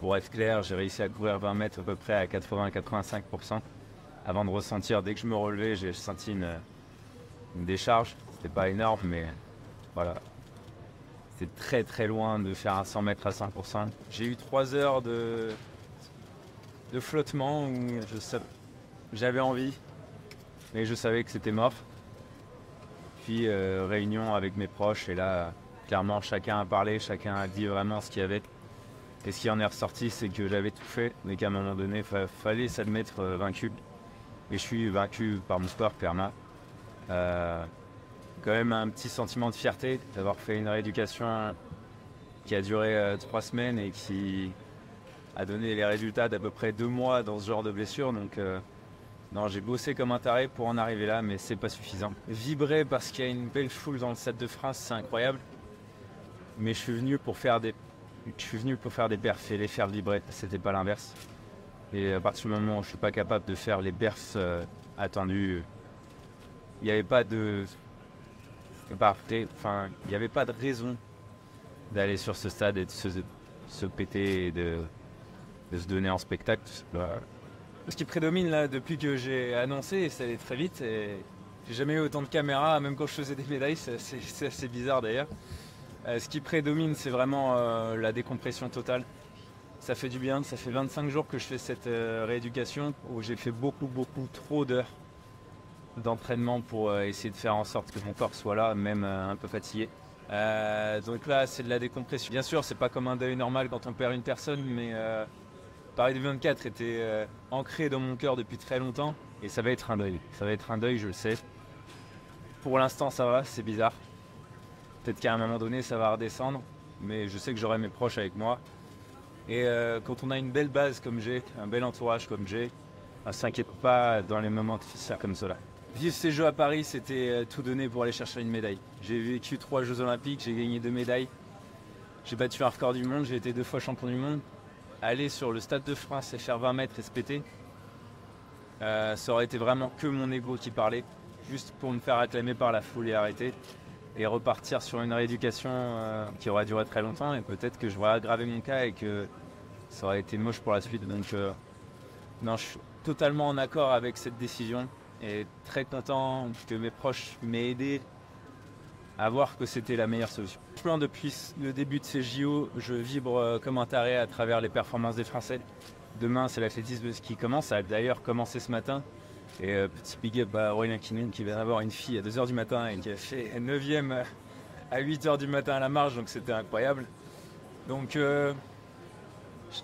pour être clair, j'ai réussi à courir 20 mètres à peu près à 80-85% avant de ressentir, dès que je me relevais, j'ai senti une décharge. C'était pas énorme, mais voilà. C'est très très loin de faire un 100 mètres à 100%. J'ai eu 3 heures de flottement où j'avais envie, mais je savais que c'était mort. Puis réunion avec mes proches, et là, clairement, chacun a parlé, chacun a dit vraiment ce qu'il y avait. Et ce qui en est ressorti, c'est que j'avais tout fait, mais qu'à un moment donné, fallait s'admettre vaincu. Et je suis vaincu par mon sport, clairement. Quand même un petit sentiment de fierté d'avoir fait une rééducation qui a duré 3 semaines et qui a donné les résultats d'à peu près 2 mois dans ce genre de blessure. Donc non, j'ai bossé comme un taré pour en arriver là, mais c'est pas suffisant. Vibrer parce qu'il y a une belle foule dans le Stade de France, c'est incroyable. Mais je suis venu pour faire des perfs et les faire vibrer, c'était pas l'inverse. Et à partir du moment où je suis pas capable de faire les perfs attendus, il n'y avait pas de... Enfin, il n'y avait pas de raison d'aller sur ce stade et de se péter et de se donner en spectacle. Ce qui prédomine là depuis que j'ai annoncé, et ça allait très vite, et j'ai jamais eu autant de caméras, même quand je faisais des médailles, c'est assez bizarre d'ailleurs. Ce qui prédomine, c'est vraiment la décompression totale. Ça fait du bien, ça fait 25 jours que je fais cette rééducation où j'ai fait beaucoup trop d'heures d'entraînement pour essayer de faire en sorte que mon corps soit là, même un peu fatigué. Donc là, c'est de la décompression. Bien sûr, c'est pas comme un deuil normal quand on perd une personne, mais Paris 2024 était ancré dans mon cœur depuis très longtemps, et ça va être un deuil. Ça va être un deuil, je le sais. Pour l'instant, ça va, c'est bizarre. Peut-être qu'à un moment donné, ça va redescendre, mais je sais que j'aurai mes proches avec moi. Et quand on a une belle base comme j'ai, un bel entourage comme j'ai, on ne s'inquiète pas dans les moments difficiles comme cela. Vivre ces Jeux à Paris, c'était tout donner pour aller chercher une médaille. J'ai vécu 3 Jeux Olympiques, j'ai gagné 2 médailles. J'ai battu un record du monde, j'ai été 2 fois champion du monde. Aller sur le Stade de France et faire 20 mètres et se péter, ça aurait été vraiment que mon ego qui parlait, juste pour me faire acclamer par la foule et arrêter. Et repartir sur une rééducation qui aurait duré très longtemps, et peut-être que j'aurais aggravé mon cas et que ça aurait été moche pour la suite. Donc non, je suis totalement en accord avec cette décision et très content que mes proches m'aient aidé à voir que c'était la meilleure solution. Depuis le début de ces JO, je vibre comme un taré à travers les performances des Français. Demain, c'est l'athlétisme qui commence, ça a d'ailleurs commencé ce matin. Et petit big up à Aurélien Kinin qui vient d'avoir une fille à 2h du matin et qui a fait 9e à 8h du matin à la marche, donc c'était incroyable. Donc j'ai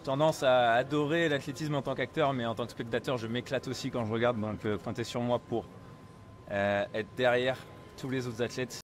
tendance à adorer l'athlétisme en tant qu'acteur, mais en tant que spectateur, je m'éclate aussi quand je regarde, donc comptez sur moi pour être derrière tous les autres athlètes.